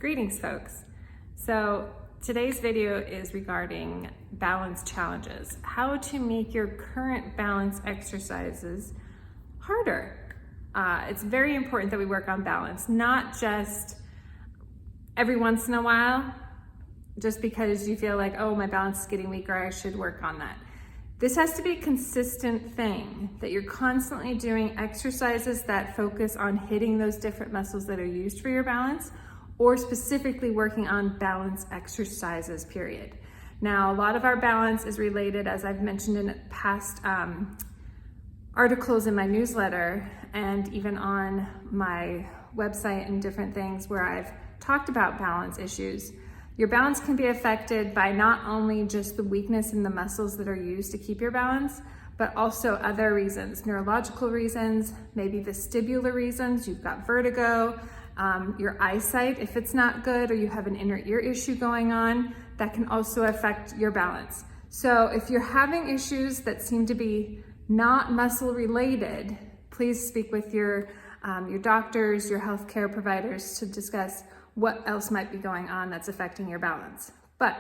Greetings, folks. So today's video is regarding balance challenges, how to make your current balance exercises harder. It's very important that we work on balance, not just every once in a while, just because you feel like, oh, my balance is getting weaker, I should work on that. This has to be a consistent thing, that you're constantly doing exercises that focus on hitting those different muscles that are used for your balance, or specifically working on balance exercises, period. Now, a lot of our balance is related, as I've mentioned in past articles in my newsletter and even on my website and different things where I've talked about balance issues. Your balance can be affected by not only just the weakness in the muscles that are used to keep your balance, but also other reasons, neurological reasons, maybe vestibular reasons, you've got vertigo, your eyesight, if it's not good, or you have an inner ear issue going on, that can also affect your balance. So if you're having issues that seem to be not muscle related, please speak with your doctors, your healthcare providers to discuss what else might be going on that's affecting your balance. But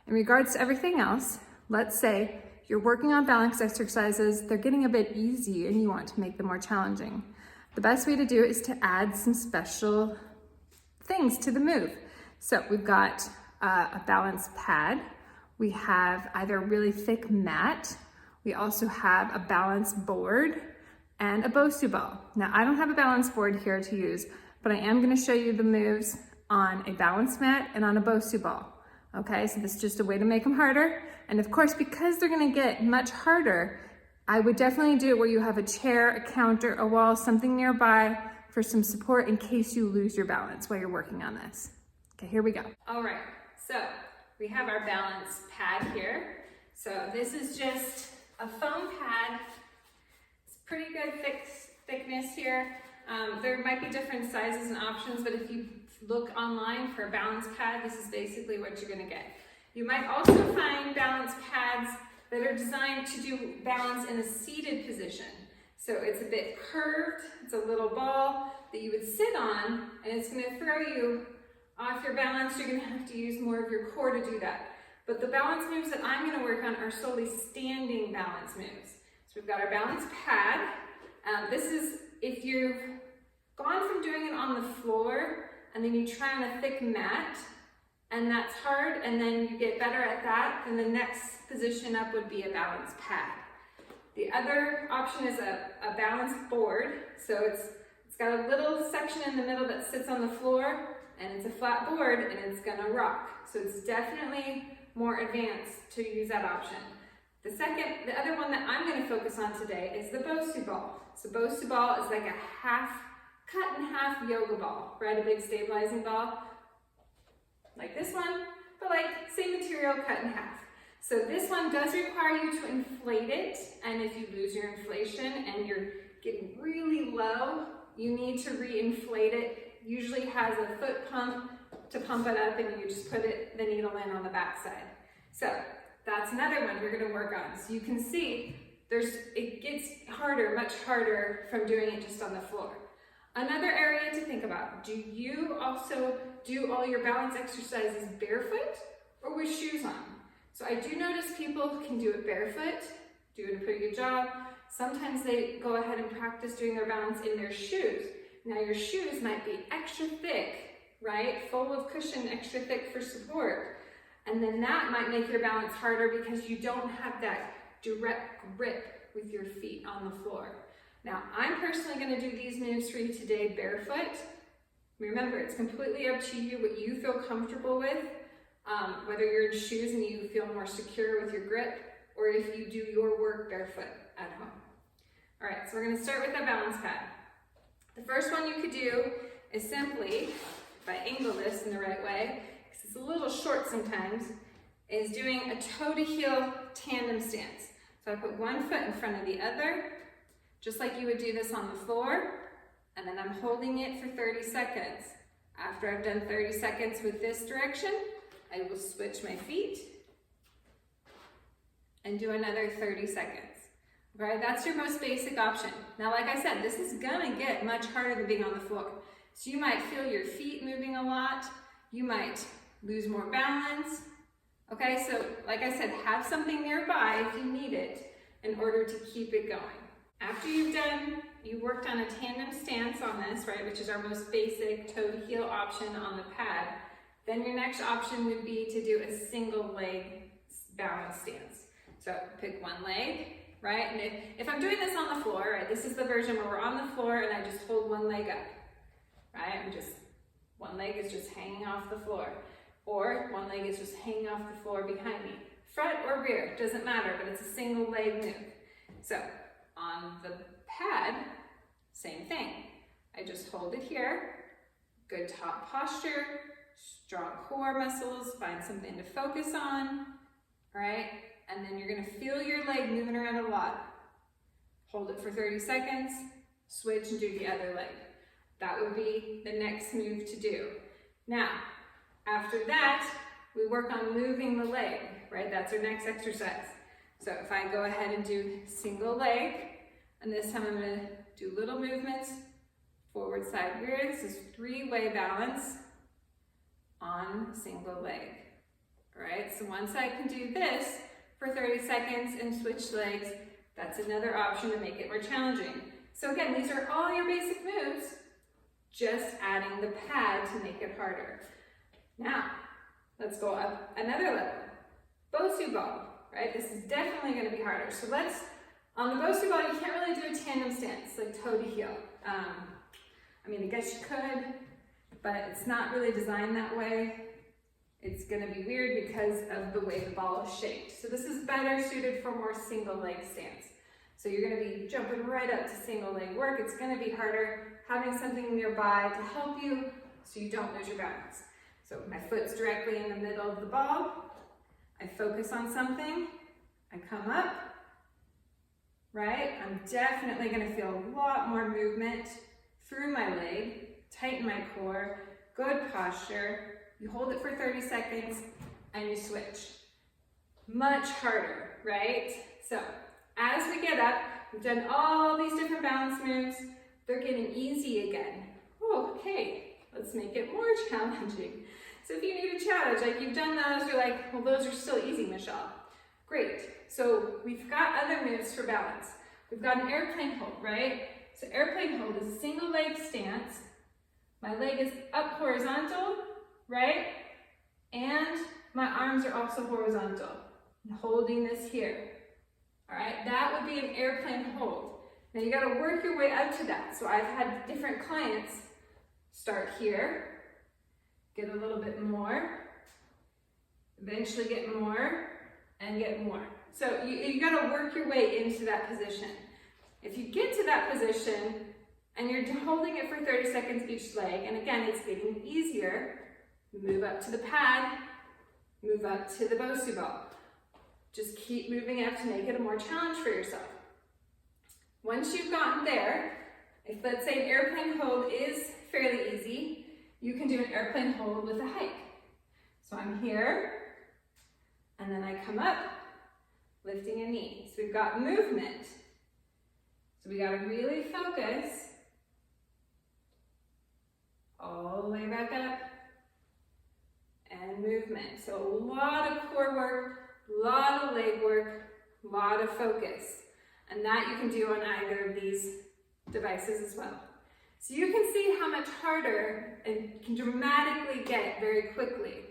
in regards to everything else, let's say you're working on balance exercises, they're getting a bit easy and you want to make them more challenging. The best way to do it is to add some special things to the move. So we've got a balance pad. We have either a really thick mat. We also have a balance board and a Bosu ball. Now, I don't have a balance board here to use, but I am gonna show you the moves on a balance mat and on a Bosu ball. Okay, so this is just a way to make them harder. And of course, because they're gonna get much harder, I would definitely do it where you have a chair, a counter, a wall, something nearby for some support in case you lose your balance while you're working on this. Okay, here we go. All right, so we have our balance pad here. So this is just a foam pad. It's pretty good thickness here. There might be different sizes and options, but if you look online for a balance pad, this is basically what you're gonna get. You might also find balance pads that are designed to do balance in a seated position. So it's a bit curved, it's a little ball that you would sit on, and it's gonna throw you off your balance. You're gonna have to use more of your core to do that. But the balance moves that I'm gonna work on are solely standing balance moves. So we've got our balance pad. This is if you've gone from doing it on the floor and then you try on a thick mat, and that's hard, and then you get better at that, then the next position up would be a balance pad. The other option is a balance board. So it's got a little section in the middle that sits on the floor, and it's a flat board, and it's gonna rock. So it's definitely more advanced to use that option. The other one that I'm gonna focus on today is the Bosu ball. So Bosu ball is like a cut in half yoga ball, right? A big stabilizing ball, like this one, but like same material cut in half. So this one does require you to inflate it, and if you lose your inflation and you're getting really low, you need to re-inflate it. Usually has a foot pump to pump it up, and you just put the needle in on the back side. So that's another one we're gonna work on. So you can see it gets harder, much harder from doing it just on the floor. Another area to think about, do you also do all your balance exercises barefoot or with shoes on? So I do notice people who can do it barefoot, doing a pretty good job. Sometimes they go ahead and practice doing their balance in their shoes. Now your shoes might be extra thick, right? Full of cushion, extra thick for support. And then that might make your balance harder because you don't have that direct grip with your feet on the floor. Now, I'm personally gonna do these moves for you today barefoot. Remember, it's completely up to you what you feel comfortable with, whether you're in shoes and you feel more secure with your grip, or if you do your work barefoot at home. All right, so we're gonna start with our balance pad. The first one you could do is simply, if I angle this in the right way, because it's a little short sometimes, is doing a toe to heel tandem stance. So I put one foot in front of the other, just like you would do this on the floor, and then I'm holding it for 30 seconds. After I've done 30 seconds with this direction, I will switch my feet and do another 30 seconds. Okay, that's your most basic option. Now, like I said, this is gonna get much harder than being on the floor. So you might feel your feet moving a lot. you might lose more balance. Okay, so like I said, have something nearby if you need it in order to keep it going. After you worked on a tandem stance on this, right, which is our most basic toe to heel option on the pad, then your next option would be to do a single leg balance stance. So pick one leg, right? And if I'm doing this on the floor, right, this is the version where we're on the floor and I just hold one leg up, right? One leg is just hanging off the floor, or one leg is just hanging off the floor behind me. Front or rear, doesn't matter, but it's a single leg move. So on the pad, same thing. I just hold it here, good top posture, strong core muscles, find something to focus on, right? And then you're gonna feel your leg moving around a lot. Hold it for 30 seconds, switch and do the other leg. That would be the next move to do. Now, after that, we work on moving the leg, right? That's our next exercise. So if I go ahead and do single leg, and this time I'm gonna do little movements, forward, side, rear. This is three-way balance on single leg, all right? So once I can do this for 30 seconds and switch legs, that's another option to make it more challenging. So again, these are all your basic moves, just adding the pad to make it harder. Now, let's go up another level. Bosu ball, right? This is definitely gonna be harder. So on the Bosu ball, you can't really do a tandem stance, like toe to heel. I mean, I guess you could, but it's not really designed that way. It's gonna be weird because of the way the ball is shaped. So this is better suited for more single leg stance. So you're gonna be jumping right up to single leg work. It's gonna be harder having something nearby to help you so you don't lose your balance. So my foot's directly in the middle of the ball. I focus on something, I come up, right? I'm definitely gonna feel a lot more movement through my leg, tighten my core, good posture. You hold it for 30 seconds and you switch. Much harder, right? So as we get up, we've done all these different balance moves. They're getting easy again. Oh, okay, let's make it more challenging. So if you need a challenge, like you've done those, you're like, well, those are still easy, Michelle. Great. So we've got other moves for balance. We've got an airplane hold, right? So airplane hold is a single leg stance. My leg is up horizontal, right? And my arms are also horizontal. I'm holding this here. All right, that would be an airplane hold. Now you gotta work your way up to that. So I've had different clients start here, get a little bit more, eventually get more, and get more. So you gotta work your way into that position. If you get to that position and you're holding it for 30 seconds each leg, and again, it's getting easier, move up to the pad, move up to the Bosu ball. Just keep moving up to make it a more challenge for yourself. Once you've gotten there, if let's say an airplane hold is fairly easy, you can do an airplane hold with a hike. So I'm here, and then I come up, lifting a knee. So we've got movement. So we gotta really focus all the way back up and movement. So a lot of core work, a lot of leg work, a lot of focus. And that you can do on either of these devices as well. So you can see how much harder it can dramatically get very quickly.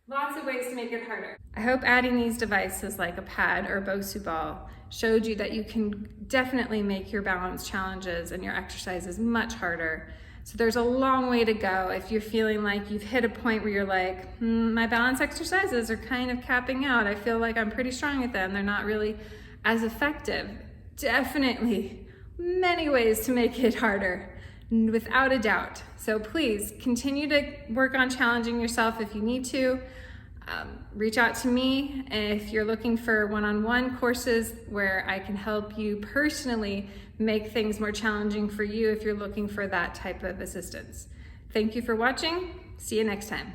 Lots of ways to make it harder. I hope adding these devices like a pad or Bosu ball showed you that you can definitely make your balance challenges and your exercises much harder. So there's a long way to go if you're feeling like you've hit a point where you're like, my balance exercises are kind of capping out. I feel like I'm pretty strong at them. They're not really as effective. Definitely many ways to make it harder, without a doubt. So please continue to work on challenging yourself if you need to. Reach out to me if you're looking for one-on-one courses where I can help you personally make things more challenging for you if you're looking for that type of assistance. Thank you for watching. See you next time.